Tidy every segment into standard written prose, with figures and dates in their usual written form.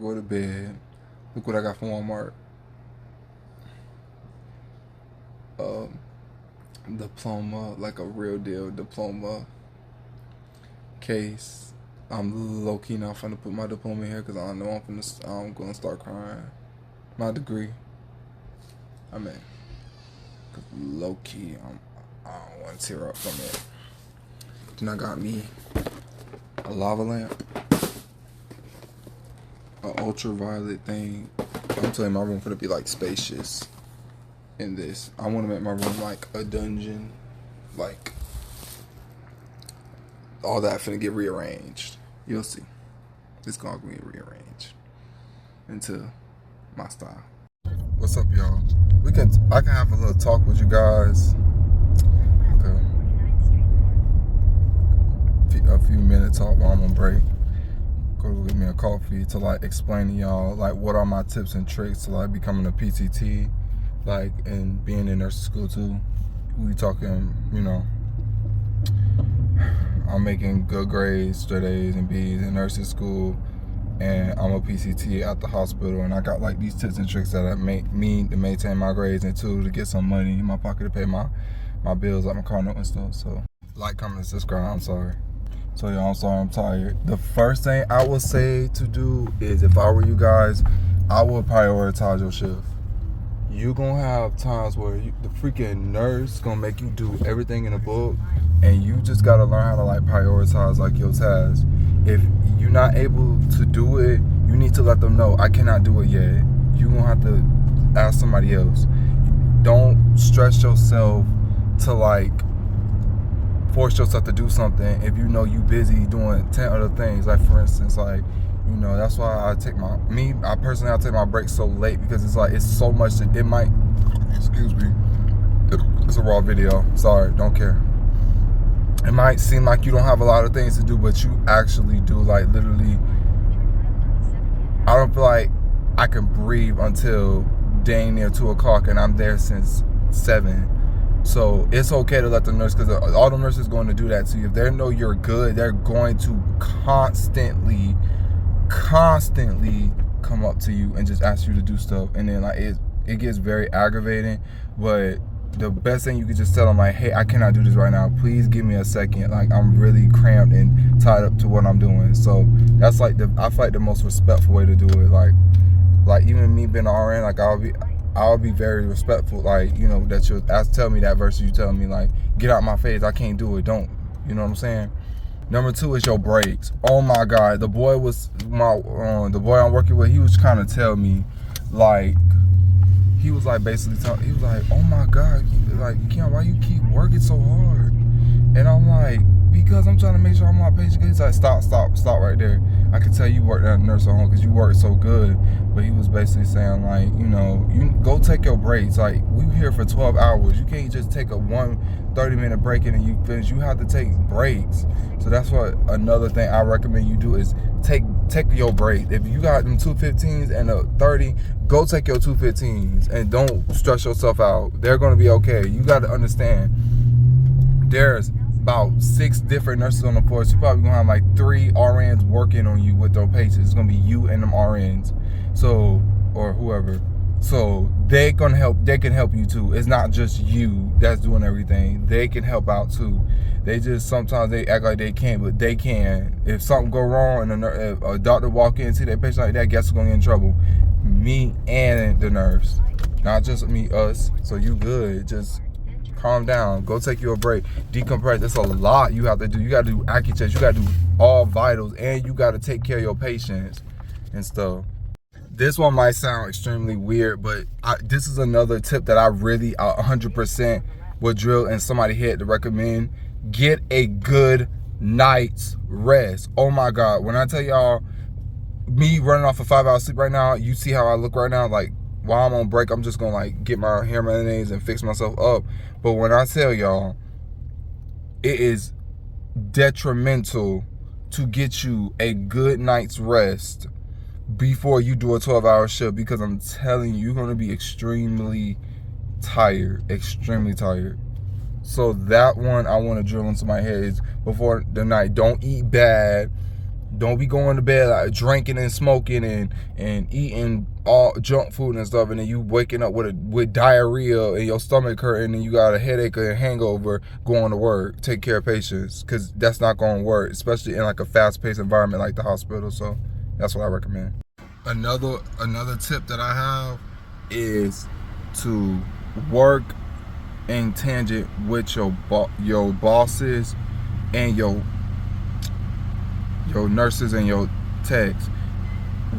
Go to bed. Look what I got from Walmart. Um, Diploma, like a real deal diploma case. I'm low key not finna put my diploma in here because I know I'm gonna start crying. My degree. I mean, low key, I don't want to tear up from it. Then I got me a lava lamp, an ultraviolet thing. I'm telling you, my room finna be like spacious in this. I want to make my room like a dungeon, like all that finna get rearranged. You'll see. It's gonna get rearranged into my style. What's up, y'all? I can have a little talk with you guys. Okay. A few minute talk while I'm on break. Go get me a coffee to like explain to y'all like what are my tips and tricks to like becoming a PCT, like and being in nursing school too. We talking, I'm making good grades, straight A's and B's in nursing school, and I'm a PCT at the hospital, and I got like these tips and tricks that I make me to maintain my grades and two to get some money in my pocket to pay my bills, like my car note and stuff. So like, comment, and subscribe. I'm sorry. So y'all, I'm sorry, I'm tired. The first thing I would say to do is, if I were you guys, I would prioritize your shift. You gonna have times where the freaking nurse gonna make you do everything in the book, and you just gotta learn how to like prioritize like your tasks. If you're not able to do it, you need to let them know, I cannot do it yet. You gonna have to ask somebody else. Don't stress yourself to like force yourself to do something if you know you busy doing 10 other things. Like for instance, like, that's why I take I take my breaks so late, because it's like, it's so much that it might, excuse me, it's a raw video, sorry, don't care. It might seem like you don't have a lot of things to do, but you actually do. Like literally, I don't feel like I can breathe until dang near 2 o'clock, and I'm there since 7. So it's okay to let the nurse, because all the nurses going to do that to you. If they know you're good, they're going to constantly come up to you and just ask you to do stuff. And then like it gets very aggravating. But the best thing you could just tell them, like, hey, I cannot do this right now. Please give me a second. Like, I'm really cramped and tied up to what I'm doing. So that's like I feel like the most respectful way to do it. Like even me being an RN, like I'll be very respectful, like, that you'll tell me that versus you telling me like, get out my face, I can't do it, don't, you know what I'm saying? Number 2 is your breaks. Oh my God, the boy I'm working with, he was trying to tell me, like, he was like basically he was like, oh my God, like, Keon, why you keep working so hard? And I'm like, because I'm trying to make sure I'm on my patient. He's like, stop right there. I can tell you work at a nursing home because you work so good. But he was basically saying, like, you go take your breaks. Like, we here for 12 hours. You can't just take a 30-minute break and then you finish. You have to take breaks. So that's what another thing I recommend you do is take your break. If you got them 2:15s and a 30, go take your 2:15s and don't stress yourself out. They're going to be okay. You got to understand, there's about 6 different nurses on the floor. So you probably gonna have like 3 RNs working on you with their patients. It's gonna be you and them RNs, so, or whoever. So they can help you too. It's not just you that's doing everything. They can help out too. They just, sometimes they act like they can't, but they can. If something go wrong and if a doctor walk in and see that patient like that, guess who's gonna get in trouble? Me and the nurse, not just me, us. So you good, just calm down, go take you a break, decompress. It's a lot you have to do. You got to do AccuChecks, you got to do all vitals, and you got to take care of your patients and stuff. This one might sound extremely weird, but this is another tip that I really 100% would drill in somebody's head to recommend. Get a good night's rest. Oh my God, when I tell y'all, me running off a 5-hour sleep right now, you see how I look right now? Like, while I'm on break, I'm just gonna like get my hair mayonnaise and fix myself up. But when I tell y'all, it is detrimental to get you a good night's rest before you do a 12-hour shift, because I'm telling you, you're gonna be extremely tired. So that one I want to drill into my head is, before the night, don't eat bad. Don't be going to bed like drinking and smoking and eating all junk food and stuff, and then you waking up with diarrhea and your stomach hurting and you got a headache or a hangover going to work. Take care of patients, because that's not going to work, especially in like a fast-paced environment like the hospital. So that's what I recommend. Another tip that I have is to work in tangent with your bosses and your nurses and your techs.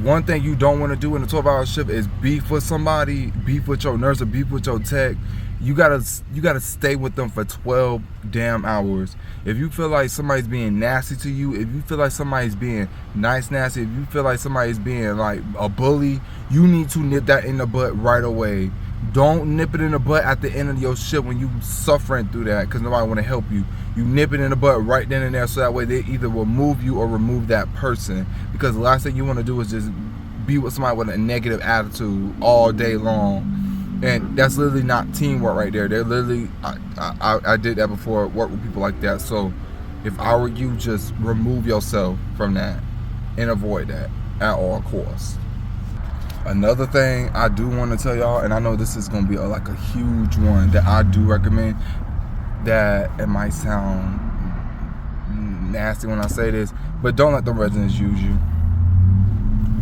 One thing you don't want to do in a 12-hour shift is beef with somebody, beef with your nurse or beef with your tech. You gotta stay with them for 12 damn hours. If you feel like somebody's being nasty to you, if you feel like somebody's being nasty, if you feel like somebody's being like a bully, you need to nip that in the butt right away. Don't nip it in the butt at the end of your shift when you suffering through that, because nobody want to help you. You nip it in the butt right then and there, so that way they either will move you or remove that person. Because the last thing you want to do is just be with somebody with a negative attitude all day long. And that's literally not teamwork right there. They're literally, I did that before, work with people like that. So if I were you, just remove yourself from that and avoid that at all costs. Another thing I do want to tell y'all, and I know this is going to be like a huge one that I do recommend, that it might sound nasty when I say this, but don't let the residents use you.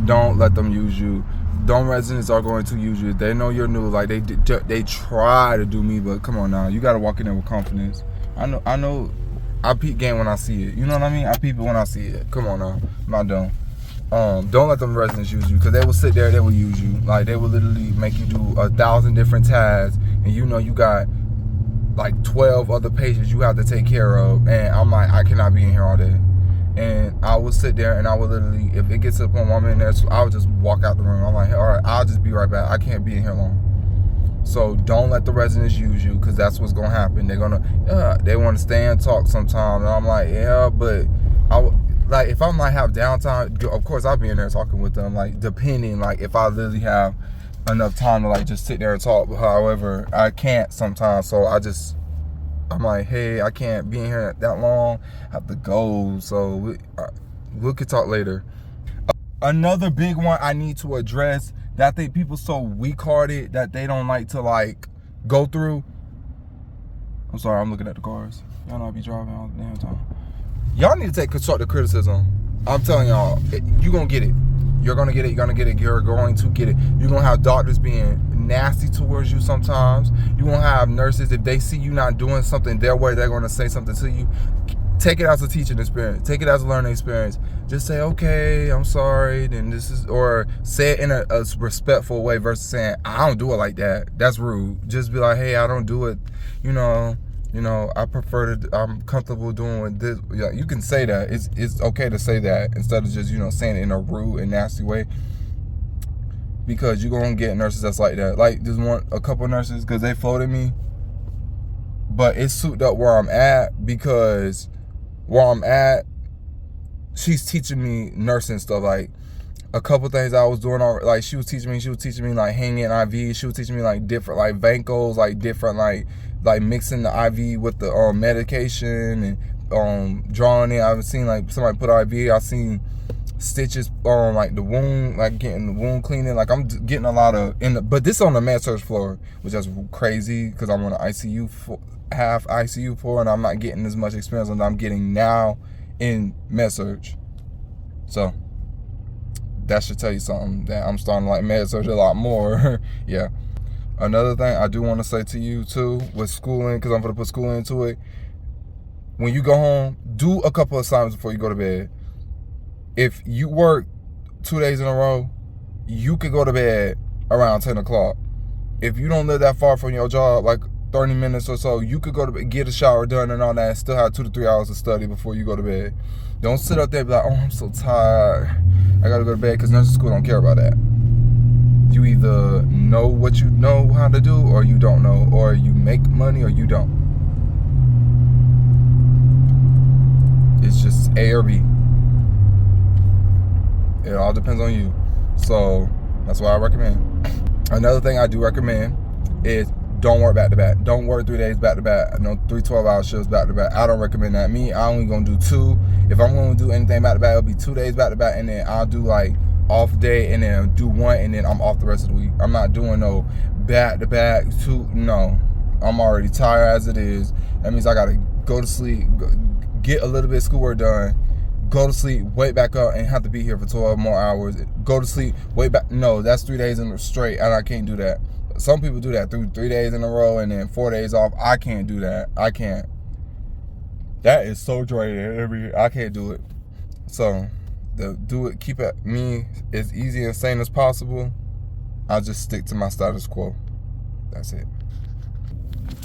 Don't let them use you. Them residents are going to use you. They know you're new. Like they try to do me, but come on now, you got to walk in there with confidence. I know. I peep game when I see it. You know what I mean? I peep it when I see it. Come on now, I'm not dumb. Don't let them residents use you, because they will sit there, they will use you. Like, they will literally make you do 1,000 different tasks, and you know you got like 12 other patients you have to take care of, and I'm like, I cannot be in here all day. And I will sit there and I will literally, if it gets to the point where I'm in there, so I would just walk out the room. I'm like, all right, I'll just be right back. I can't be in here long. So don't let the residents use you, because that's what's gonna happen. They're gonna, they want to stay and talk sometimes, and I'm like, yeah, but like, if I might have downtime, of course I'll be in there talking with them, like, depending, like, if I literally have enough time to, like, just sit there and talk. However, I can't sometimes, so I'm like, hey, I can't be in here that long, I have to go, so we could talk later. Another big one I need to address that I think people so weak-hearted that they don't like to, like, go through. I'm sorry, I'm looking at the cars. Y'all know I be driving all the damn time. Y'all need to take constructive criticism. I'm telling y'all, you're going to get it. You're going to get it. You're going to get it. You're going to get it. You're going to have doctors being nasty towards you sometimes. You're going to have nurses, if they see you not doing something their way, they're going to say something to you. Take it as a teaching experience. Take it as a learning experience. Just say, okay, I'm sorry, then this is, or say it in a respectful way versus saying, I don't do it like that. That's rude. Just be like, hey, I don't do it, you know, I prefer to, I'm comfortable doing this. Yeah, you can say that. It's okay to say that instead of just, saying it in a rude and nasty way. Because you're going to get nurses that's like that. Like, there's a couple nurses, because they floated me, but it's souped up where I'm at, because where I'm at, she's teaching me nursing stuff. Like, a couple things I was doing, like, she was teaching me like hanging IV. She was teaching me like different like vancos, like different like mixing the IV with the medication and drawing it. I've seen like somebody put IV. I've seen stitches on like the wound, like getting the wound cleaning. Like, I'm getting a lot of but this on the med surg floor, which is crazy because I'm on the ICU half ICU floor, and I'm not getting as much experience as I'm getting now in med surg. So that should tell you something, that I'm starting to like med surg a lot more. Yeah. Another thing I do want to say to you too with schooling, because I'm going to put school into it. When you go home, do a couple of assignments before you go to bed. If you work 2 days in a row, you could go to bed around 10 o'clock. If you don't live that far from your job, like 30 minutes or so, you could go to bed, get a shower done and all that, and still have 2 to 3 hours to study before you go to bed. Don't sit up there and be like, oh, I'm so tired, I gotta go to bed, because nursing school don't care about that. You either know what you know how to do, or you don't know, or you make money or you don't. It's just A or B. It all depends on you. So that's what I recommend. Another thing I do recommend is don't work back to back. Don't work 3 days back to back. No 3 12-hour shifts back to back. I don't recommend that. I only gonna do 2. If I'm gonna do anything back to back, it'll be 2 days back to back, and then I'll do like off day and then do 1, and then I'm off the rest of the week. I'm not doing no back to back 2. No, I'm already tired as it is. That means I gotta go to sleep, get a little bit of schoolwork done, go to sleep, wake back up, and have to be here for 12 more hours. Go to sleep, wake back. No, that's 3 days in a straight, and I can't do that. Some people do that through 3 days in a row and then 4 days off. I can't do that. I can't. That is so draining. I can't do it. So, keep it me as easy and sane as possible. I'll just stick to my status quo. That's it.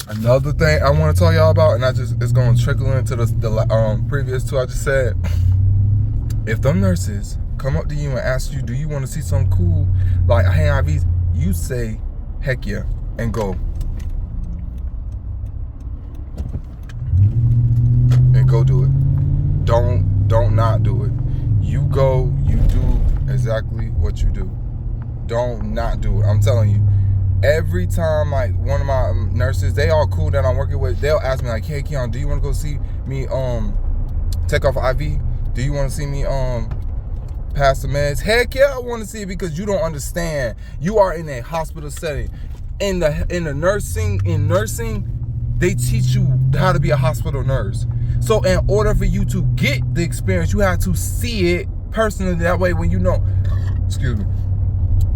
Another thing I want to tell y'all about, and it's going to trickle into the previous 2 I just said. If them nurses come up to you and ask you, do you want to see something cool like hey IVs, you say heck yeah and go. And go do it. Don't not do it. You go, you do exactly what you do. Don't not do it. I'm telling you. Every time, like, one of my nurses, they all cool that I'm working with, they'll ask me, like, hey, Keon, do you want to go see me take off an IV? Do you want to see me pass the meds? Heck yeah, I want to see it, because you don't understand. You are in a hospital setting. In nursing, they teach you how to be a hospital nurse. So in order for you to get the experience, you have to see it personally. That way, when you know, excuse me,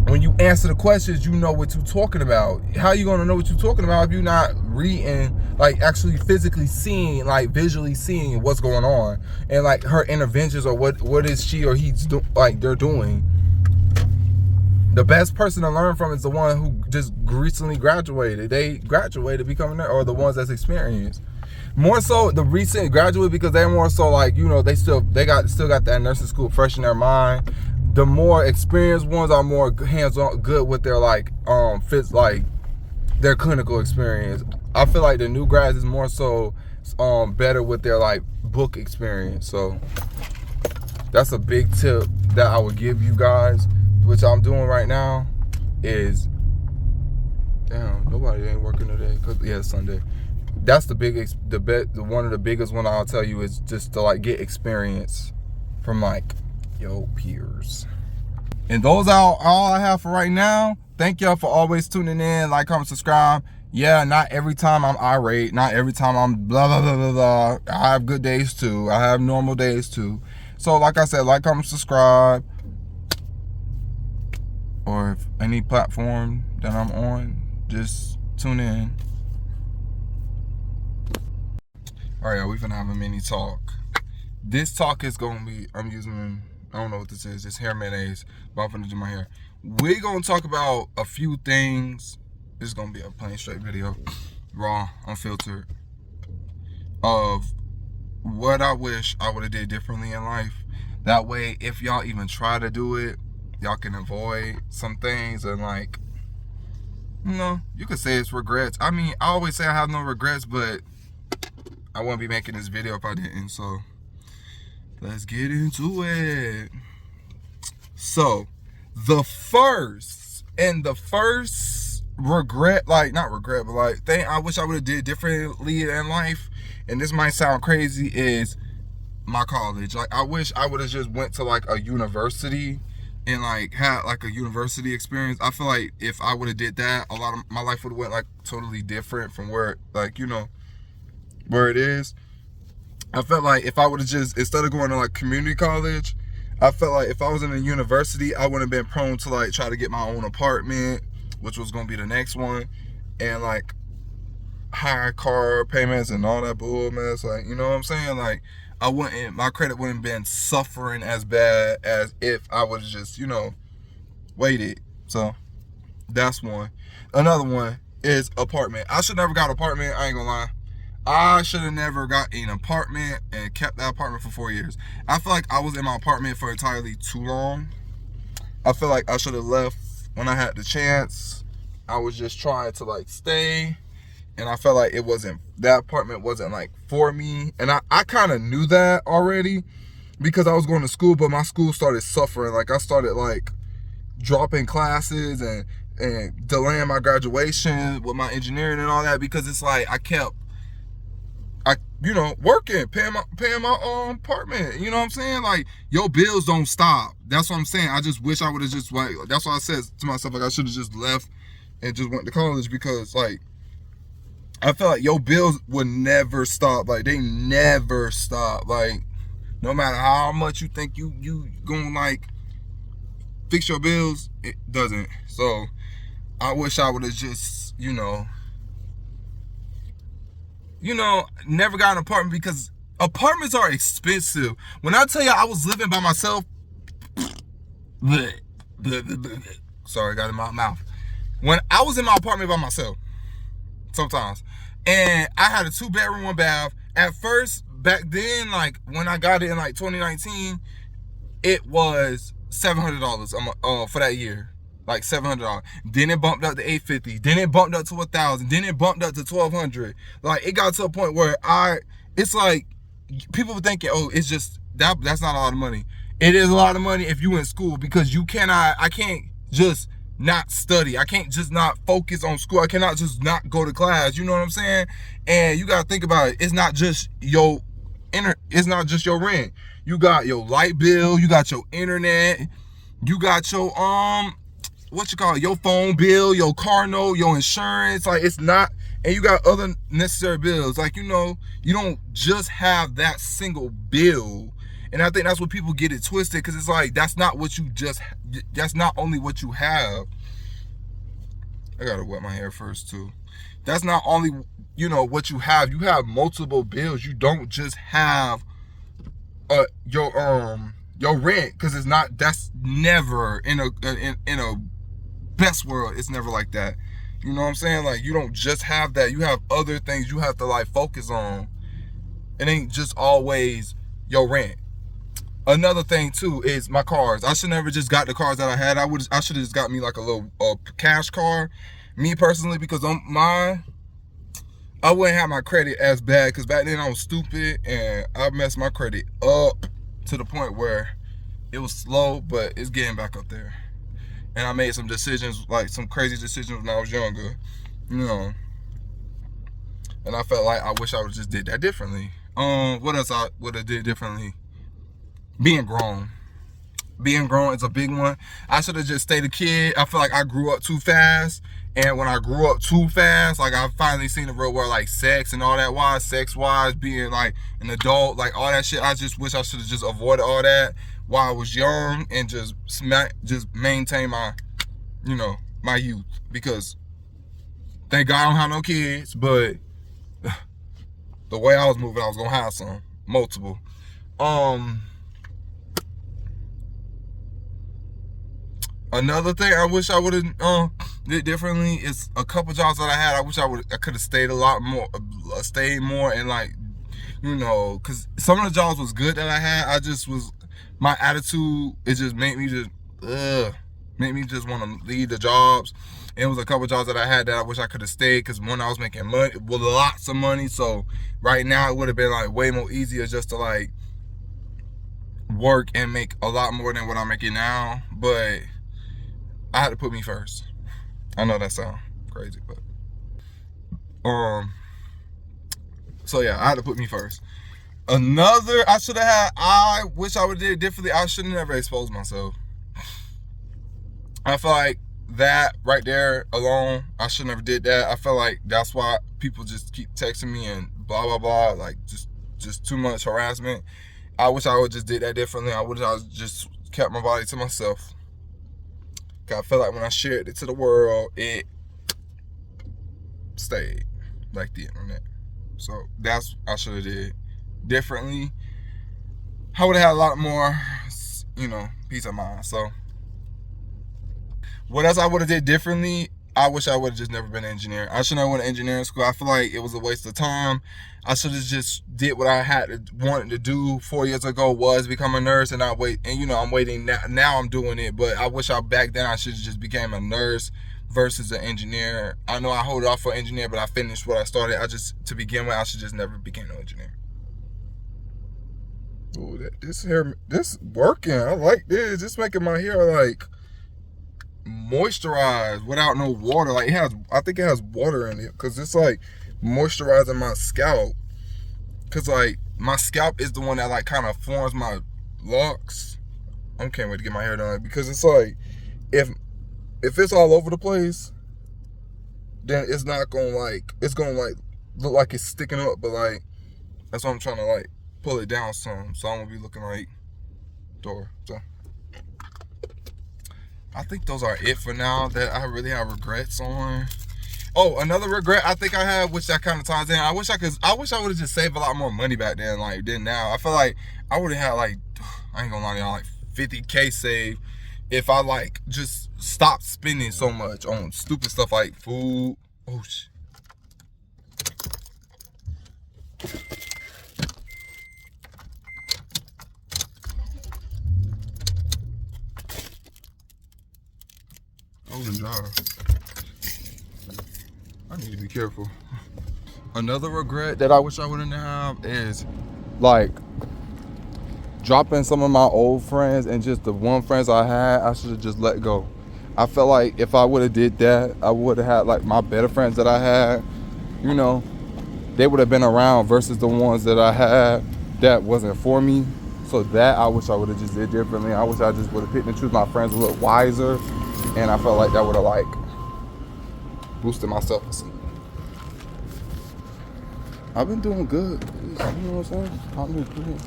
when you answer the questions, you know what you're talking about. How you gonna know what you're talking about if you're not reading, like actually physically seeing, like visually seeing what's going on, and like her interventions or what is she or he's they're doing. The best person to learn from is the one who just recently graduated. They graduated becoming there, or the ones that's experienced. More so the recent graduate, because they're more so like, you know, they still got that nursing school fresh in their mind. The more experienced ones are more hands-on, good with their like fits, like their clinical experience. I feel like the new grads is more so better with their like book experience. So that's a big tip that I would give you guys, which I'm doing right now. Is nobody ain't working today, cause it's Sunday. That's the biggest, one of the biggest one I'll tell you, is just to like get experience from like your peers. And those are all I have for right now. Thank y'all for always tuning in. Like, comment, subscribe. Yeah, not every time I'm irate, not every time I'm blah blah blah blah blah. I have good days too. I have normal days too. So like I said, like, comment, subscribe, or if any platform that I'm on, just tune in. All right, we're gonna have a mini talk. This talk is gonna be, I'm using, I don't know what this is. It's hair mayonnaise, but I'm gonna do my hair. We're gonna talk about a few things. This is gonna be a plain straight video, raw, unfiltered, of what I wish I would have did differently in life. That way, if y'all even try to do it, y'all can avoid some things. And like, you know, you could say it's regrets. I mean, I always say I have no regrets, but I wouldn't be making this video if I didn't. So let's get into it. So the first regret, like not regret, but like thing I wish I would have did differently in life, and this might sound crazy, is my college. Like, I wish I would have just went to like a university and like had like a university experience. I feel like if I would have did that, a lot of my life would have went like totally different from where, like, you know, where it is. I felt like if I would have just, instead of going to like community college, I felt like if I was in a university, I wouldn't have been prone to like try to get my own apartment, which was gonna be the next one, and like high car payments and all that bull mess. Like, you know what I'm saying? Like, my credit wouldn't have been suffering as bad as if I would have just, you know, waited. So that's one. Another one is apartment. I should never got an apartment, I ain't gonna lie. I should have never got an apartment and kept that apartment for 4 years. I feel like I was in my apartment for entirely too long. I feel like I should have left when I had the chance. I was just trying to like stay, and I felt like that apartment wasn't like for me. And I kind of knew that already because I was going to school, but my school started suffering. Like, I started like dropping classes and and delaying my graduation with my engineering and all that, because it's like I kept working, paying my apartment. You know what I'm saying? Like, your bills don't stop. That's what I'm saying. I just wish I would have just, like, that's why I said to myself, like, I should have just left and just went to college, because, like, I feel like your bills would never stop. Like, they never stop. Like, no matter how much you think you gonna, like, fix your bills, it doesn't. So I wish I would have just, never got an apartment, because apartments are expensive. When I tell you I was living by myself, sorry, I got it in my mouth. When I was in my apartment by myself, sometimes, and I had a 2-bedroom, 1 bath. At first, back then, like when I got it in like 2019, it was $700 for that year. Like $700. Then it bumped up to $850. Then it bumped up to $1,000. Then it bumped up to $1,200. Like, it got to a point where it's like, people were thinking, oh, it's just that's not a lot of money. It is a lot of money if you in school, because I can't just not study. I can't just not focus on school. I cannot just not go to class. You know what I'm saying? And you gotta think about it. It's not just your rent. You got your light bill. You got your internet. You got your your phone bill, your car note, your insurance. Like, it's not, and you got other necessary bills. Like, you don't just have that single bill. And I think that's what people get it twisted, because it's like, that's not only what you have. I gotta wet my hair first too. That's not only, what you have. You have multiple bills. You don't just have your rent, because it's not, that's never in a best world, it's never like that. You know what I'm saying? Like, you don't just have that. You have other things you have to, like, focus on. It ain't just always your rent. Another thing too is my cars. I should never just got the cars that I had. I should have just got me like a little cash car, me personally, because I wouldn't have my credit as bad, because back then I was stupid and I messed my credit up to the point where it was slow, but it's getting back up there. And I made some decisions, like some crazy decisions when I was younger, and I felt like I wish I would have just did that differently. What else I would have did differently? Being grown is a big one. I should have just stayed a kid. I feel like I grew up too fast, and when I grew up too fast, like, I finally seen the real world, like sex and all that sex wise, being like an adult, like all that shit. I just wish I should have just avoided all that while I was young, and just maintain my, my youth, because thank God I don't have no kids, but the way I was moving, I was gonna have some, multiple. Another thing I wish I would have did differently is a couple jobs that I had. I wish I could have stayed more, and, like, because some of the jobs was good that I had. My attitude, it just made me just want to leave the jobs. And it was a couple jobs that I had that I wish I could have stayed, because one, I was making money, lots of money. So right now it would have been, like, way more easier just to, like, work and make a lot more than what I'm making now. But I had to put me first. I know that sounds crazy, but so yeah, I had to put me first. Another I wish I would have did it differently. I should have never exposed myself. I feel like that right there alone, I should never did that. I feel like that's why people just keep texting me and blah blah blah, like just too much harassment. I wish I would just did that differently. I wish I just kept my body to myself. I feel like when I shared it to the world, it stayed like the internet. So that's I should have did differently. I would have had a lot more, peace of mind. So what else I would have did differently? I wish I would have just never been an engineer. I shouldn't have went to engineering school. I feel like it was a waste of time. I should have just did what I wanted to do 4 years ago, was become a nurse, and I'm waiting now. Now I'm doing it, but I wish back then I should have just became a nurse versus an engineer. I know I hold it off for engineer, but I finished what I started. To begin with, I should just never became an engineer. Ooh, this working. I like this. Just making my hair like moisturized without no water. Like I think it has water in it because it's like moisturizing my scalp. Cause like my scalp is the one that like kind of forms my locks. I can't wait to get my hair done because it's like if it's all over the place, then it's not gonna like look like it's sticking up. But like that's why I'm trying to like pull it down some, so I'm gonna be looking like door. So I think those are it for now that I really have regrets on. Oh, another regret I think I have, which that kind of ties in. I wish I would have just saved a lot more money back then, like than now. I feel like I would have had like, I ain't gonna lie to y'all, like 50K saved if I like just stopped spending so much on stupid stuff like food. Oh shit. Golden jar. I need to be careful. Another regret that I wish I wouldn't have is like dropping some of my old friends and just the one friends I had, I should have just let go. I felt like if I would have did that, I would have had like my better friends that I had, you know, they would have been around versus the ones that I had that wasn't for me. So that I wish I would have just did differently. I wish I just would have picked and choose my friends a little wiser, and I felt like that would have like boosted my self-esteem. I've been doing good. You know what I'm saying? I've been good.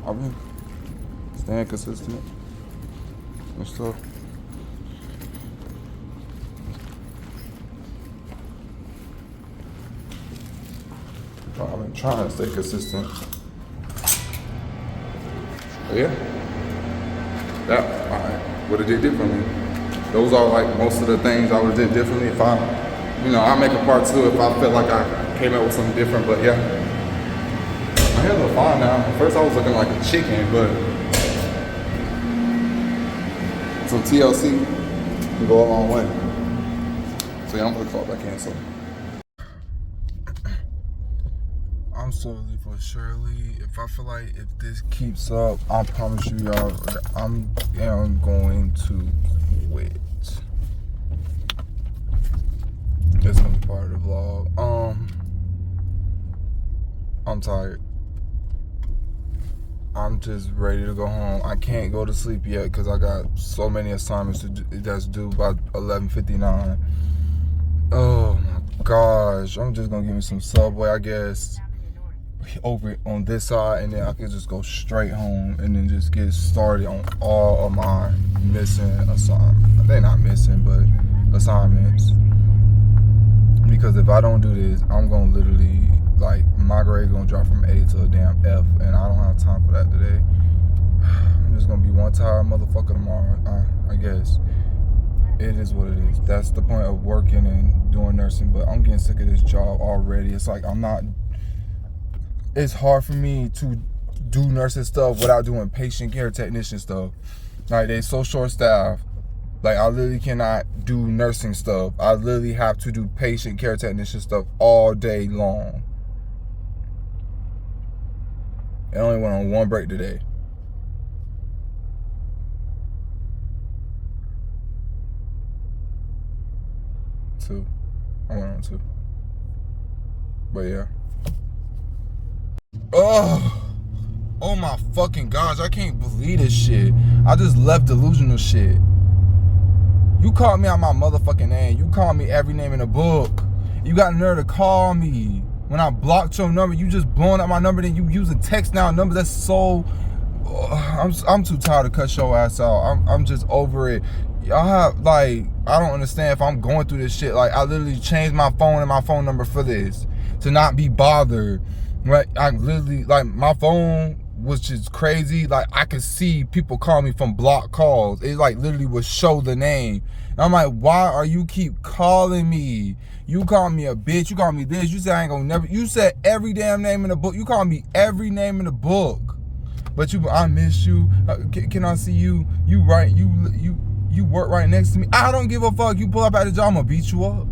I've been staying consistent and stuff. I've been trying to stay consistent. But yeah, that I would have did differently. Those are like most of the things I would have did differently if I'll make a part 2 if I felt like I came up with something different. But yeah, my hair's look fine now. At first I was looking like a chicken, but some TLC can go a long way. So yeah, I'm gonna call back in. So I'm slowly but surely, if I feel like if this keeps up, I promise you y'all, I'm going to quit. It's gonna be part of the vlog. I'm tired. I'm just ready to go home. I can't go to sleep yet because I got so many assignments to do, that's due by 11:59. Oh my gosh. I'm just gonna give me some Subway, I guess, over on this side, and then I can just go straight home and then just get started on all of my missing assignments. They're not missing, but assignments. Because if I don't do this, I'm gonna literally, like, my grade gonna drop from A to a damn F, and I don't have time for that today. I'm just gonna be one tired motherfucker tomorrow, I guess. It is what it is. That's the point of working and doing nursing, but I'm getting sick of this job already. It's like it's hard for me to do nursing stuff without doing patient care technician stuff. Like, they so short-staffed. Like, I literally cannot do nursing stuff. I literally have to do patient care technician stuff all day long. It only went on one break today. Two. I went on 2. But yeah. Oh my fucking gosh, I can't believe this shit. I just left delusional shit. You called me out my motherfucking name. You called me every name in the book. You got nerve to call me. When I blocked your number, you just blowing up my number, then you using text now numbers. That's so... I'm too tired to cut your ass out. I'm just over it. Y'all have, like, I don't understand if I'm going through this shit. Like, I literally changed my phone and my phone number for this, to not be bothered. Right? I literally, like, my phone was just crazy. Like, I could see people call me from blocked calls. It like literally would show the name. And I'm like, why are you keep calling me? You call me a bitch. You call me this. You said I ain't gonna never. You said every damn name in the book. You call me every name in the book. But I miss you. Can I see you? You work right next to me. I don't give a fuck. You pull up at the job, I'm gonna beat you up.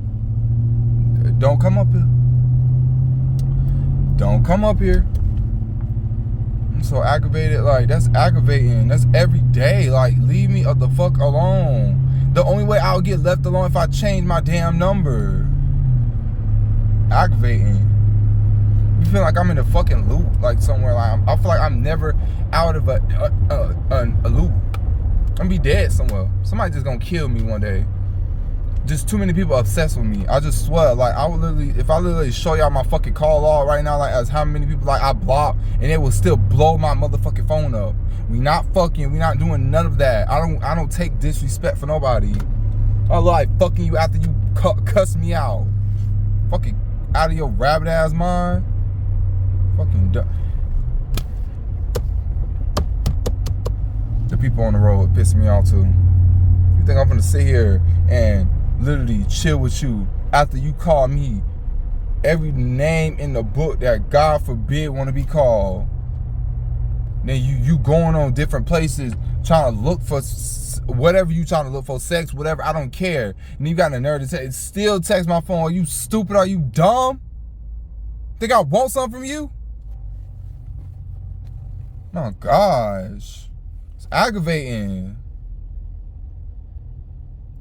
Don't come up here. Don't come up here. I'm so aggravated. Like, that's aggravating. That's every day. Like, leave me the fuck alone. The only way I'll get left alone if I change my damn number. Aggravating. You feel like I'm in a fucking loop, like somewhere. Like I feel like I'm never out of a loop. I'm gonna be dead somewhere. Somebody just gonna kill me one day. Just too many people obsessed with me. I just swear, like I would literally, if I literally show y'all my fucking call log right now, like as how many people like I blocked, and it will still blow my motherfucking phone up. We not fucking, we not doing none of that. I don't take disrespect for nobody. I like fucking you after you cuss me out. Fucking out of your rabbit ass mind. Fucking dumb. The people on the road piss me off too. You think I'm gonna sit here and literally chill with you after you call me every name in the book that God forbid want to be called? Then you going on different places trying to look for whatever you trying to look for, sex, whatever, I don't care. And you got the nerve to still text my phone. Are you stupid? Are you dumb? Think I want something from you? My gosh. It's aggravating.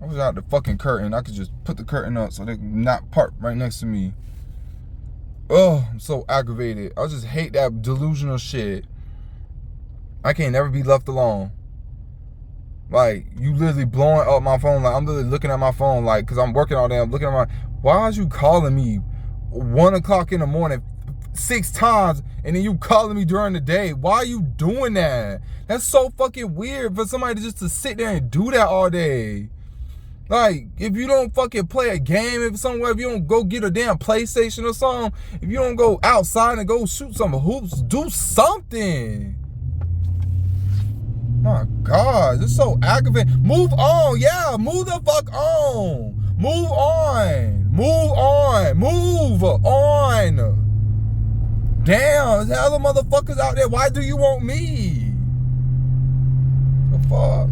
I was out the fucking curtain. I could just put the curtain up so they can not park right next to me. Oh, I'm so aggravated. I just hate that delusional shit. I can't never be left alone. Like, you literally blowing up my phone. Like, I'm literally looking at my phone, like, because I'm working all day. I'm looking at my... Why are you calling me 1 o'clock in the morning 6 times, and then you calling me during the day? Why are you doing that? That's so fucking weird for somebody just to sit there and do that all day. Like, if you don't fucking play a game, if you don't go get a damn PlayStation or something, if you don't go outside and go shoot some hoops, do something. My God, it's so aggravating. Move on, yeah, move the fuck on. Move on, move on, move on. Damn, there's hella motherfuckers out there. Why do you want me? The fuck?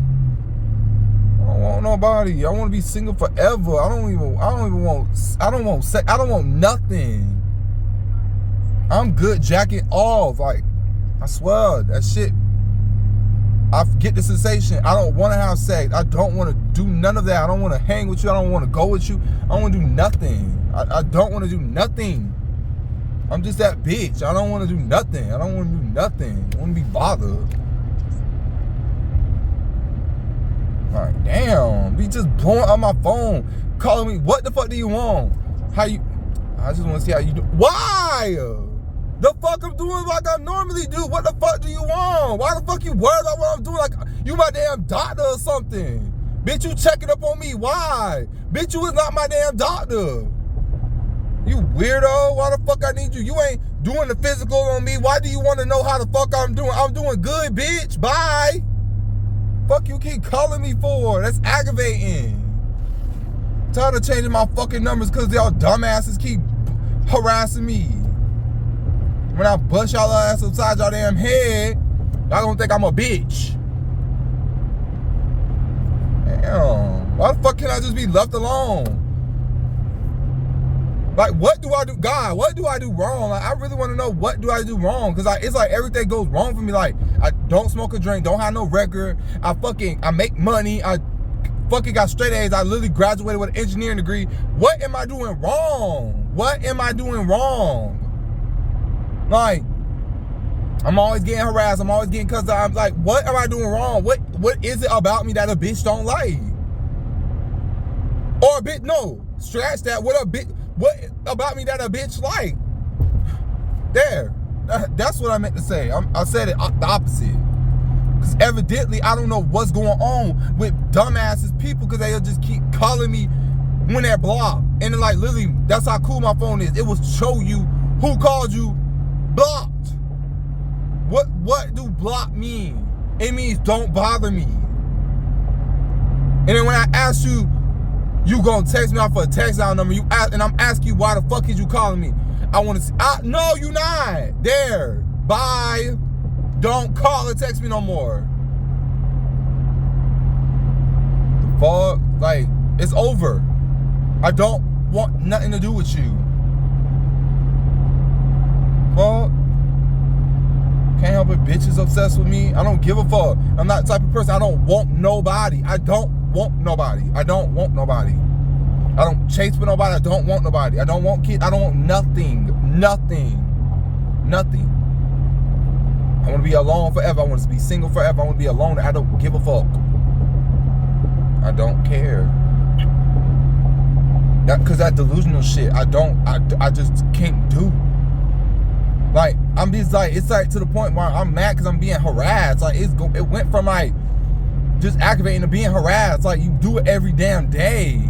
I don't want nobody. I want to be single forever. I don't want nothing. I'm good jacking off. Like, I swear, that shit, I get the sensation. I don't want to have sex. I don't want to do none of that. I don't want to hang with you. I don't want to go with you. I don't want to do nothing. I don't want to do nothing. I'm just that bitch. I don't want to do nothing. I don't want to do nothing. I want to be bothered. Like, damn. Be just blowing up my phone. Calling me, what the fuck do you want? How you... I just want to see how you do. Why? The fuck I'm doing like I normally do. What the fuck do you want? Why the fuck you worried about what I'm doing? Like you my damn doctor or something. Bitch, you checking up on me. Why? Bitch, you is not my damn doctor. You weirdo. Why the fuck I need you? You ain't doing the physical on me. Why do you want to know how the fuck I'm doing? I'm doing good, bitch. Bye. Fuck you keep calling me for? That's aggravating. I'm tired of changing my fucking numbers because y'all dumbasses keep harassing me. When I bust y'all ass upside y'all damn head, y'all gonna think I'm a bitch. Damn. Why the fuck can't I just be left alone? Like, what do I do? God, what do I do wrong? Like, I really want to know what do I do wrong? Because it's like everything goes wrong for me. Like, I don't smoke or drink, don't have no record. I make money. I fucking got straight A's. I literally graduated with an engineering degree. What am I doing wrong? What am I doing wrong? Like, I'm always getting harassed. I'm always getting cussed out. I'm like, what am I doing wrong? What is it about me that a bitch don't like? Or a bitch, no, scratch that. What about me that a bitch like? There. That's what I meant to say. I said it the opposite. Because evidently, I don't know what's going on with dumbasses people because they'll just keep calling me when they're blocked. And then, like, literally, that's how cool my phone is. It will show you who called you blocked. What do block mean? It means don't bother me. And then when I ask you, you gonna text me off of a text out number, and I'm asking you why the fuck is you calling me? I wanna see, no, you not. There, bye. Don't call or text me no more. The fuck? Like, it's over. I don't want nothing to do with you. Fuck. Can't help it, bitches obsessed with me. I don't give a fuck. I'm not the type of person, I don't want nobody. I don't want nobody. I don't want nobody. I don't chase for nobody. I don't want nobody. I don't want kids. I don't want nothing. Nothing. Nothing. I want to be alone forever. I want to be single forever. I want to be alone. I don't give a fuck. I don't care. Cause that delusional shit, I just can't do. Like, I'm just like, it's like to the point where I'm mad because I'm being harassed. Like, it went from like just aggravating to being harassed. Like, you do it every damn day.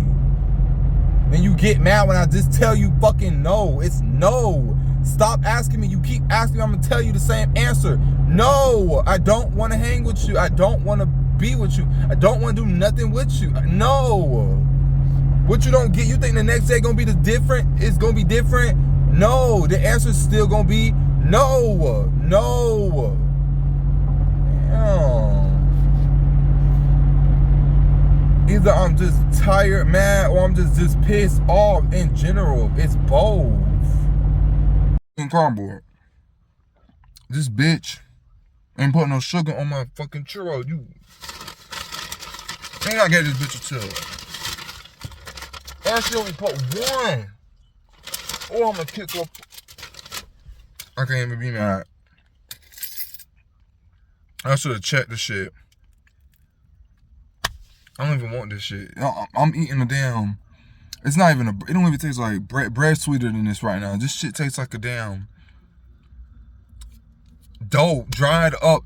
Then you get mad when I just tell you fucking no. It's no. Stop asking me. You keep asking me, I'm gonna tell you the same answer. No, I don't want to hang with you. I don't want to be with you. I don't want to do nothing with you. No. What you don't get, you think the next day gonna be different? It's gonna be different? No, the answer's still gonna be no. No. Damn. Either I'm just tired, mad, or I'm just pissed off in general. It's both. In cardboard. This bitch ain't putting no sugar on my fucking churro. You ain't I gave this bitch a chill. And she only put one. Oh, I'm gonna kick up. I can't even be mad. I should have checked the shit. I don't even want this shit. I'm eating a damn. It's not even it don't even taste like bread. Bread's sweeter than this right now. This shit tastes like a damn dough, dried up.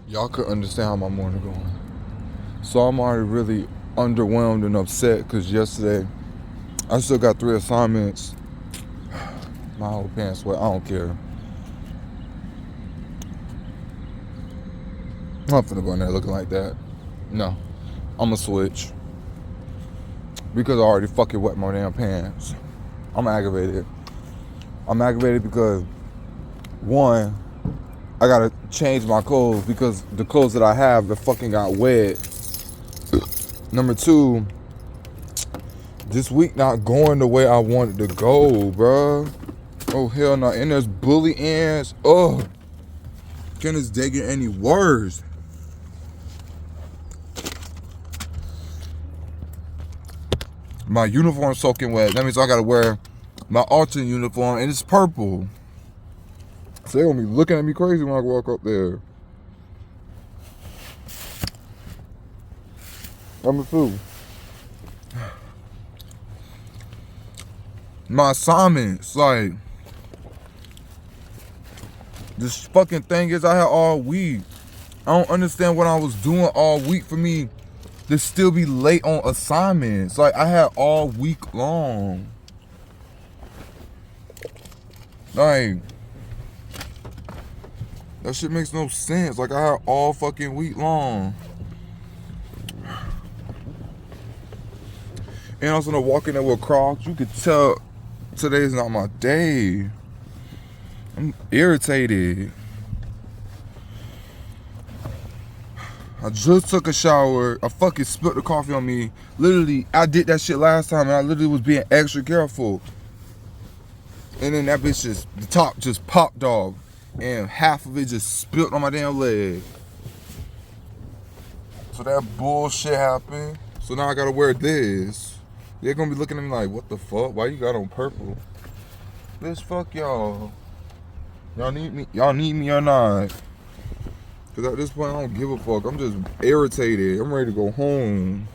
Y'all could understand how my morning going. So I'm already really underwhelmed and upset because yesterday I still got 3 assignments. My whole pants wet. I don't care. I'm not finna go in there looking like that. No. I'ma switch. Because I already fucking wet my damn pants. I'm aggravated. I'm aggravated because, one, I gotta change my clothes because the clothes that I have, they fucking got wet. Number 2, this week not going the way I wanted to go, bruh. Oh, hell no. And there's bully ants. Oh. Can this day get any worse? My uniform's soaking wet. That means I gotta wear my alternate uniform, and it's purple. So they're gonna be looking at me crazy when I walk up there. Number 2. My assignments, like, this fucking thing is I had all week. I don't understand what I was doing all week for me to still be late on assignments. Like, I had all week long. Like, that shit makes no sense. Like, I had all fucking week long. And I was gonna walk in there with Crocs. You could tell today's not my day. I'm irritated. I just took a shower. I fucking spilled the coffee on me. Literally, I did that shit last time and I literally was being extra careful. And then that bitch the top just popped off. And half of it just spilled on my damn leg. So that bullshit happened. So now I gotta wear this. They're gonna be looking at me like, what the fuck? Why you got on purple? Bitch, fuck y'all. Y'all need me or not? Cause at this point I don't give a fuck. I'm just irritated. I'm ready to go home.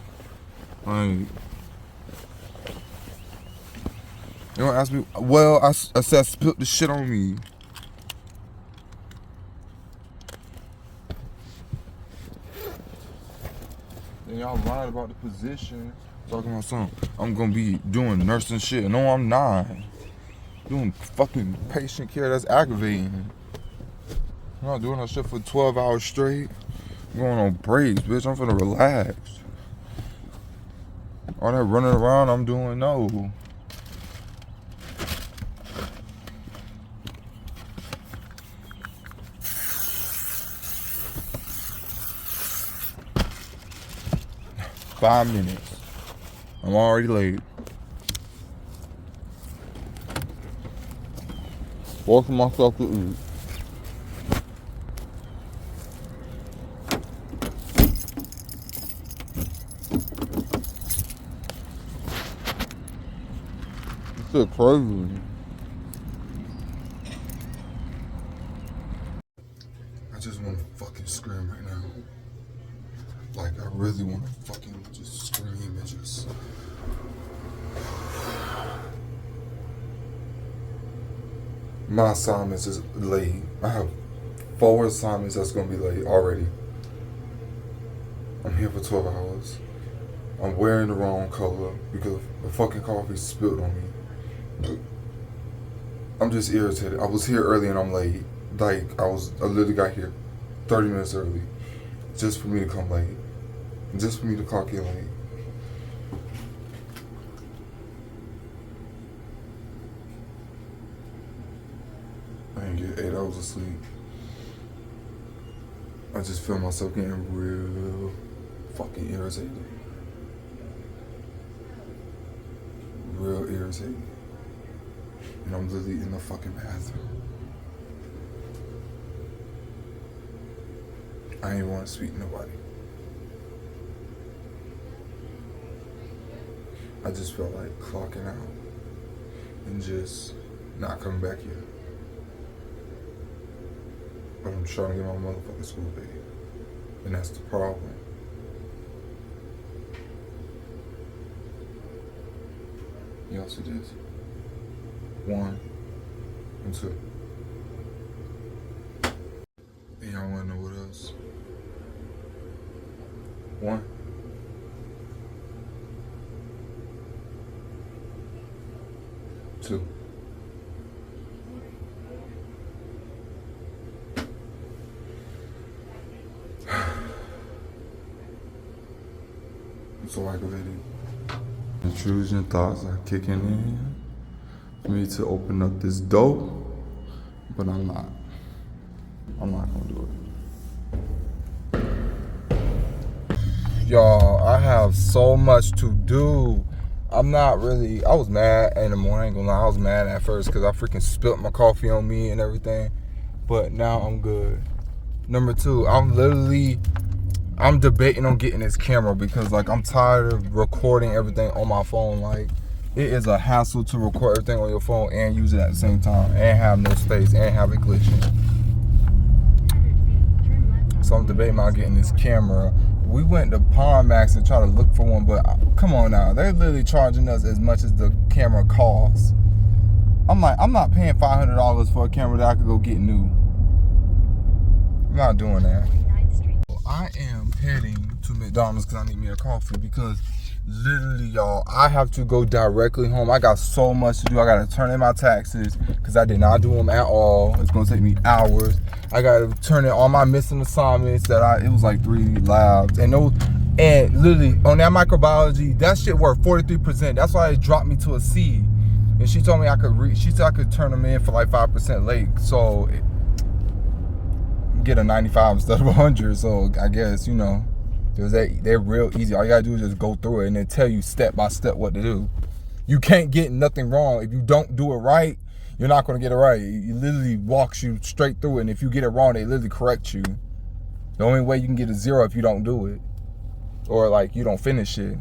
Like, you don't ask me. Well, I said I spilled the shit on me. And y'all lying about the position. Talking about something. I'm gonna be doing nursing shit. No, I'm not. Doing fucking patient care. That's aggravating. I'm not doing that shit for 12 hours straight. I'm going on breaks, bitch. I'm finna relax. All that running around I'm doing, no. Five minutes. I'm already late. forcing myself to eat. This shit crazy. I just want to fucking scream right now. Like, I really want to fucking just scream and just... My assignments is late. I have 4 assignments that's going to be late already. I'm here for 12 hours. I'm wearing the wrong color because the fucking coffee spilled on me. I'm just irritated. I was here early and I'm late. Like, I literally got here 30 minutes early just for me to come late. Just for me to clock in late. I didn't get 8 hours of sleep. I just feel myself getting real fucking irritated. Real irritated. And I'm literally in the fucking bathroom. I ain't want to speak to nobody. I just felt like clocking out and just not coming back here. But I'm trying to get my motherfucking school paid. And that's the problem. Y'all see this? 1 and 2. And y'all wanna know what else? 1. 2. I'm so aggravated. Intrusion thoughts are kicking in for me to open up this door, but I'm not. I'm not gonna do it. Y'all, I have so much to do. I'm not really, I was mad in the morning, I ain't gonna lie, I was mad at first because I freaking spilt my coffee on me and everything, but now I'm good. Number 2, I'm debating on getting this camera because like I'm tired of recording everything on my phone. Like, it is a hassle to record everything on your phone and use it at the same time and have no space and have it glitching. So I'm debating about getting this camera. We went to Max and tried to look for one, but come on now, they're literally charging us as much as the camera costs. I'm like, I'm not paying $500 for a camera that I could go get new. I'm not doing that. I am heading to McDonald's because I need me a coffee because literally, y'all, I have to go directly home. I got so much to do. I got to turn in my taxes because I did not do them at all. It's going to take me hours. I got to turn in all my missing assignments it was like 3 labs. And literally on that microbiology, that shit worked 43%. That's why it dropped me to a C. And she told me she said I could turn them in for like 5% late. So get a 95 instead of 100. So I guess, you know, they're real easy. All you gotta do is just go through it and then tell you step by step what to do. You can't get nothing wrong. If you don't do it right, you're not gonna get it right. It literally walks you straight through it, and if you get it wrong, they literally correct you. The only way you can get a 0 if you don't do it, or like you don't finish it.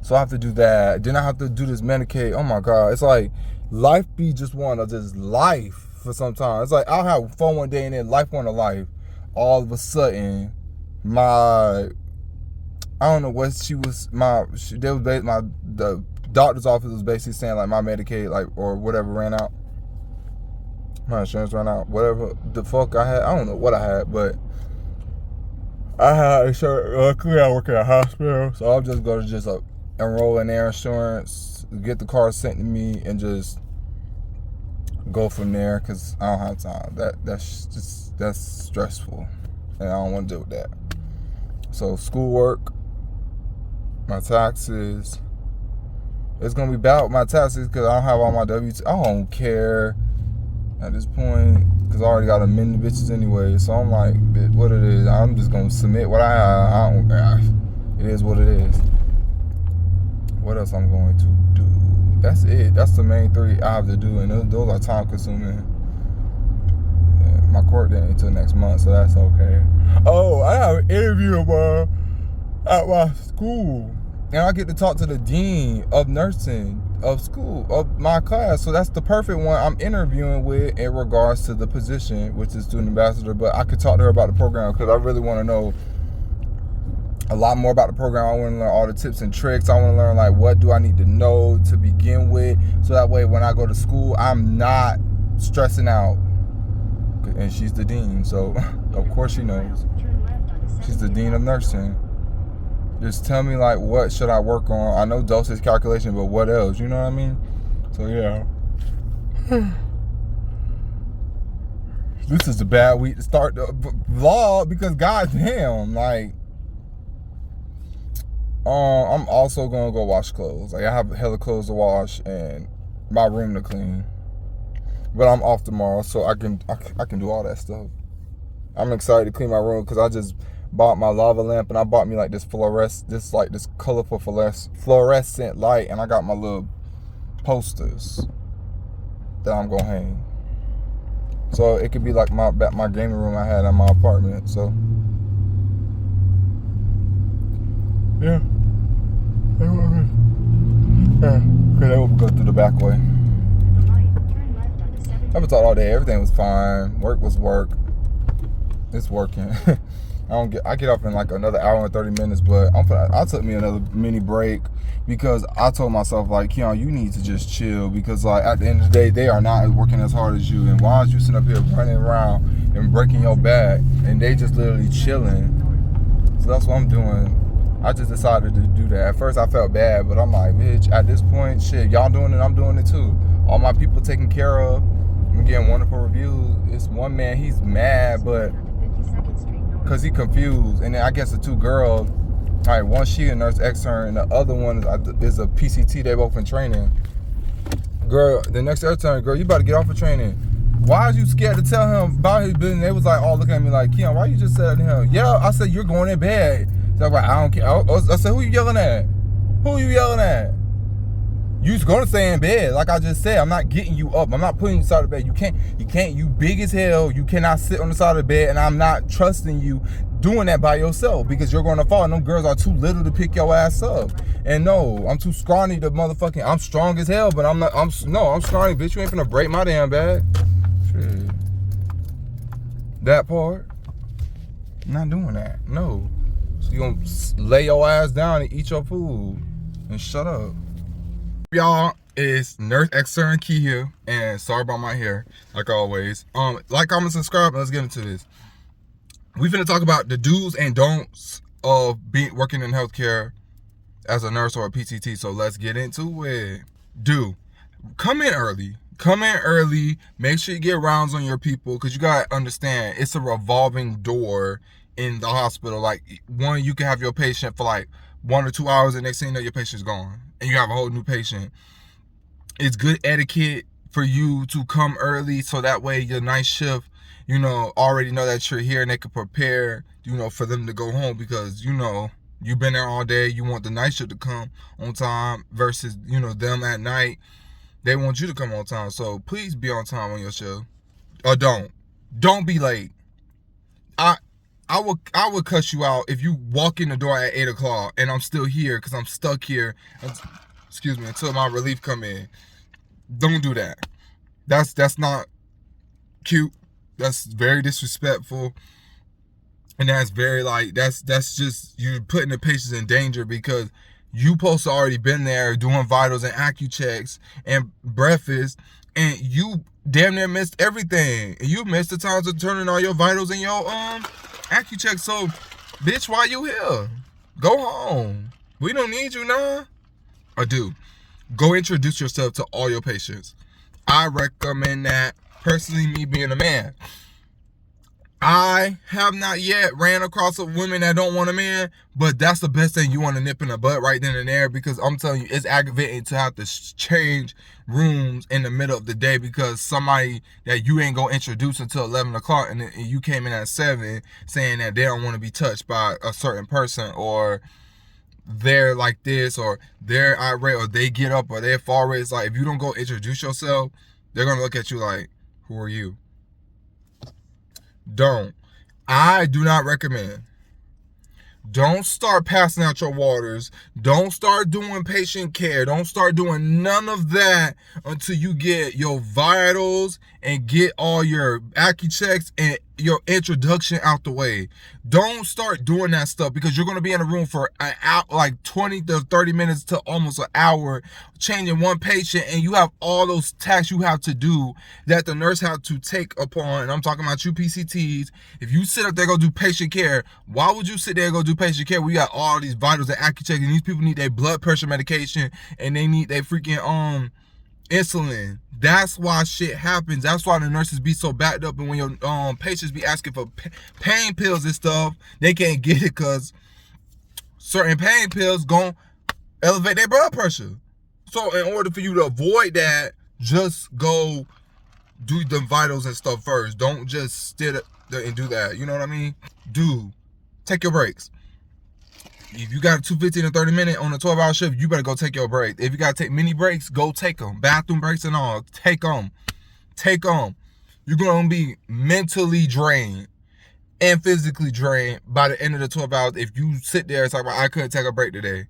So I have to do that. Then I have to do this Medicaid. Oh my God, it's like life be just one of just life for some time. It's like I'll have fun one day and then life one of life. All of a sudden, I don't know what the doctor's office was basically saying like my Medicaid or whatever ran out. My insurance ran out. Whatever the fuck I had. I don't know what I had, but I had insurance. Luckily I work at a hospital, so I'm just going to enroll in their insurance, get the car sent to me, and just go from there because I don't have time. That's stressful, and I don't want to deal with that. So schoolwork, my taxes. It's gonna be bad with my taxes because I don't have all my W2. I don't care at this point because I already got to amend the bitches anyway. So I'm like, what it is, I'm just gonna submit what I have. It is what it is. What else I'm going to do? that's it. That's the main 3 I have to do, and those are time consuming. My court date until next month, so that's okay. Oh, I have an interview tomorrow at my school, and I get to talk to the dean of nursing of school of my class. So that's the perfect one I'm interviewing with in regards to the position, which is student ambassador. But I could talk to her about the program because I really want to know a lot more about the program. I want to learn all the tips and tricks. I want to learn like what do I need to know to begin with, so that way when I go to school, I'm not stressing out. And she's the dean, so of course she knows. She's the dean of nursing. Just tell me like what should I work on. I know dosage calculation, but what else? You know what I mean? So yeah. This is a bad week to start the vlog because goddamn, like, I'm also gonna go wash clothes. Like I have hella clothes to wash and my room to clean. But I'm off tomorrow, so I can do all that stuff. I'm excited to clean my room because I just bought my lava lamp and I bought me like this colorful fluorescent light, and I got my little posters that I'm gonna hang. So it could be like my gaming room I had in my apartment. So yeah, because I will go through the back way. I've been talking all day. Everything was fine. Work was work. It's working. I get off in like another hour and 30 minutes, but I took me another mini break because I told myself like, Keon, you need to just chill because like at the end of the day, they are not working as hard as you. And why is you sitting up here running around and breaking your back and they just literally chilling? So that's what I'm doing. I just decided to do that. At first I felt bad, but I'm like, bitch, at this point, shit, y'all doing it, I'm doing it too. All my people taken care of. I'm getting wonderful reviews. It's one man, he's mad, but because he confused. And then I guess the 2 girls, all right, one she a nurse extern, and the other one is a PCT. They both in training. Girl, the next extern, girl, you about to get off of training. Why are you scared to tell him about his business? They was like all looking at me like, Keon, why you just said to him? Yeah, I said you're going in bed. So I was like, I don't care. I said, who you yelling at? Who you yelling at? You's gonna stay in bed, like I just said. I'm not getting you up. I'm not putting you side of the bed. You can't. You big as hell. You cannot sit on the side of the bed, and I'm not trusting you doing that by yourself because you're gonna fall. And them girls are too little to pick your ass up. And no, I'm too scrawny to motherfucking. I'm strong as hell, but I'm not. I'm scrawny, bitch. You ain't finna break my damn back. Shit. That part. I'm not doing that. No. So you gonna lay your ass down and eat your food and shut up. Y'all, it's Nurse Extern Key here, and sorry about my hair, like always. Like, comment, subscribe, and let's get into this. We finna talk about the do's and don'ts of working in healthcare as a nurse or a PCT. So let's get into it. Do, come in early. Come in early. Make sure you get rounds on your people, because you gotta understand it's a revolving door in the hospital. Like, one, you can have your patient for like 1 or 2 hours, and next thing you know, your patient's gone, and you have a whole new patient. It's good etiquette for you to come early, so that way your night shift, already know that you're here, and they can prepare, for them to go home, because, you've been there all day. You want the night shift to come on time versus, them at night. They want you to come on time. So please be on time on your show. Or don't be late. I would cuss you out if you walk in the door at 8 o'clock and I'm still here because I'm stuck here, until my relief come in. Don't do that. That's not cute. That's very disrespectful. And that's very that's just, you're putting the patients in danger, because you supposed to already been there doing vitals and AccuChecks and breakfast, and you damn near missed everything. And you missed the times of turning all your vitals and your AccuCheck. So, bitch, why you here? Go home. We don't need you now. Or do. Go introduce yourself to all your patients. I recommend that. Personally, me being a man, I have not yet ran across a woman that don't want a man, but that's the best thing. You want to nip in the butt right then and there, because I'm telling you, it's aggravating to have to change rooms in the middle of the day because somebody that you ain't gonna introduce until 11 o'clock, and you came in at 7 saying that they don't want to be touched by a certain person, or they're like this, or they're irate, or they get up, or they're far away. It's like, if you don't go introduce yourself, they're gonna look at you like, who are you? Don't. I do not recommend. Don't start passing out your waters. Don't start doing patient care. Don't start doing none of that until you get your vitals and get all your AccuChecks and your introduction out the way. Don't start doing that stuff, because you're going to be in a room for an hour, like 20 to 30 minutes to almost an hour, changing one patient, and you have all those tasks you have to do that the nurse have to take upon. And I'm talking about you PCTs. If you sit up there go do patient care, why would you sit there and go do patient care? We got all these vitals and AccuChecks, and these people need their blood pressure medication, and they need their freaking insulin. That's why shit happens. That's why the nurses be so backed up, and when your patients be asking for pain pills and stuff, they can't get it because certain pain pills gon' elevate their blood pressure. So in order for you to avoid that, just go do the vitals and stuff first. Don't just sit there and do that. You know what I mean? Take your breaks. If you got a 2:15 or 30 minute on a 12-hour shift, you better go take your break. If you got to take mini breaks, go take them. Bathroom breaks and all, take them. Take them. You're going to be mentally drained and physically drained by the end of the 12 hours if you sit there and talk about, I couldn't take a break today.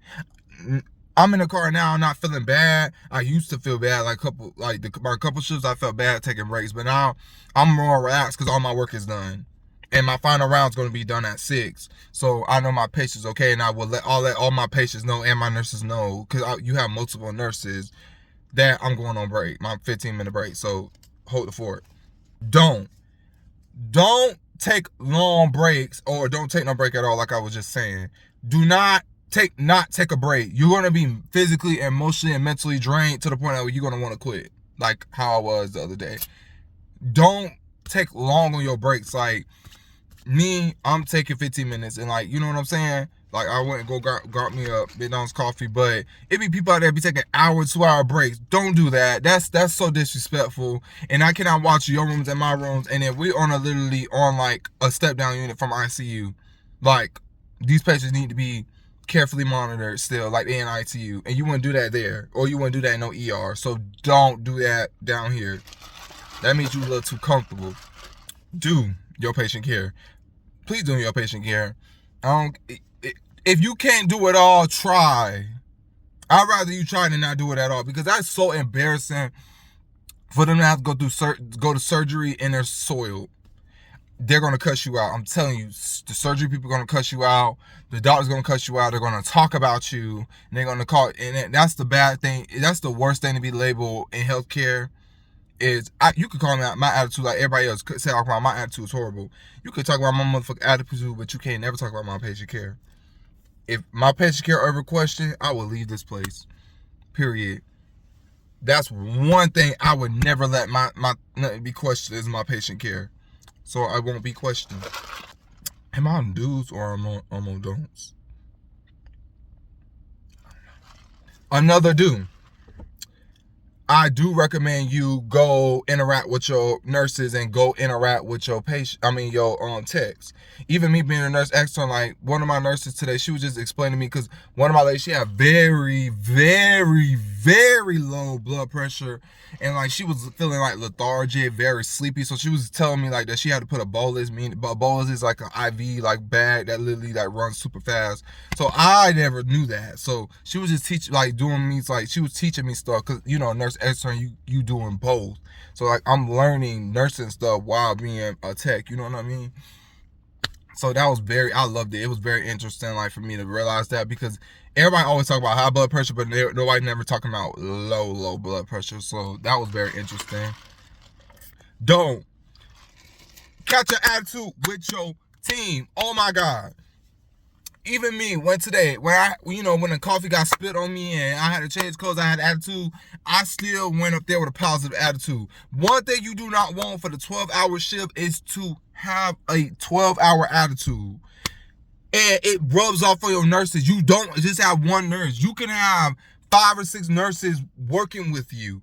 I'm in the car now, I'm not feeling bad. I used to feel bad, my couple shifts I felt bad taking breaks, but now I'm more relaxed because all my work is done. And my final round's going to be done at 6. So I know my patient's okay, and I will let all my patients know and my nurses know, because you have multiple nurses, that I'm going on break, my 15-minute break. So hold the fort. Don't take long breaks, or don't take no break at all, like I was just saying. Do not take a break. You're going to be physically, emotionally, and mentally drained to the point where you're going to want to quit, like how I was the other day. Don't take long on your breaks. Like me, I'm taking 15 minutes, and like, you know what I'm saying? Like, I went and got me a McDonald's coffee, but it be people out there be taking hour, 2-hour breaks. Don't do that. That's so disrespectful. And I cannot watch your rooms and my rooms, and then we're literally on like a step down unit from ICU. Like, these patients need to be carefully monitored still, like they in ICU, and you wouldn't do that there, or you wouldn't do that in no ER. So don't do that down here. That means you a little too comfortable. Do your patient care. Please do your patient care. If you can't do it all, try. I'd rather you try than not do it at all, because that's so embarrassing for them to have to go to surgery and they're soiled. They're going to cuss you out. I'm telling you, the surgery people are going to cuss you out. The doctor's going to cuss you out. They're going to talk about you. And they're going to call, and that's the bad thing. That's the worst thing to be labeled in healthcare. You could call me my attitude like everybody else could say about my attitude is horrible. You could talk about my motherfucking attitude, but you can't never talk about my patient care. If my patient care ever question, I will leave this place. Period. That's one thing I would never let my nothing be questioned, is my patient care. So I won't be questioned. Am I on do's or am I on don'ts? Another do. I do recommend you go interact with your nurses and go interact with your your techs. Even me being a nurse extern, like one of my nurses today, she was just explaining to me, because one of my ladies, she had very, very, very low blood pressure, and like she was feeling like lethargic, very sleepy. So she was telling me like that she had to put a bolus. A bolus is like an IV like bag that literally like runs super fast. So I never knew that. So she was just teaching, like doing me, like she was teaching me stuff, because you know, nurse extern, you doing both. So like I'm learning nursing stuff while being a tech. You know what I mean? So that was I loved it. It was very interesting, like for me to realize that, because everybody always talk about high blood pressure, but nobody never talking about low blood pressure. So that was very interesting. Don't catch an attitude with your team. Oh my God. Even me, when the coffee got spit on me and I had to change clothes, I had attitude, I still went up there with a positive attitude. One thing you do not want for the 12-hour shift is to have a 12-hour attitude. And it rubs off on your nurses. You don't just have one nurse. You can have 5 or 6 nurses working with you,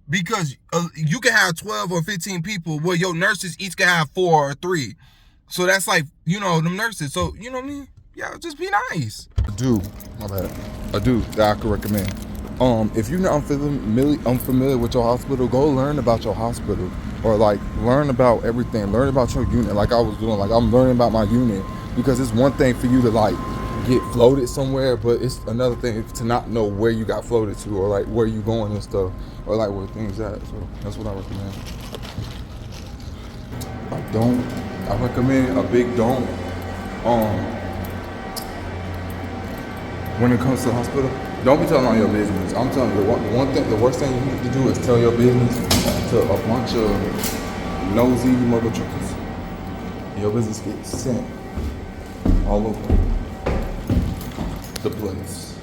because you can have 12 or 15 people where your nurses each can have 4 or 3. So that's like, them nurses. So, you know what I mean? Yeah, just be nice. A dude, my bad. A dude that I could recommend. If you're not unfamiliar with your hospital, go learn about your hospital, or like learn about everything. Learn about your unit, like I was doing. Like I'm learning about my unit, because it's one thing for you to like get floated somewhere, but it's another thing to not know where you got floated to, or like where you going and stuff, or like where things at. So that's what I recommend. I recommend a big don't. When it comes to the hospital, don't be telling all your business. I'm telling you, the worst thing you need to do is tell your business to a bunch of nosy mother truckers. Your business gets sent all over the place.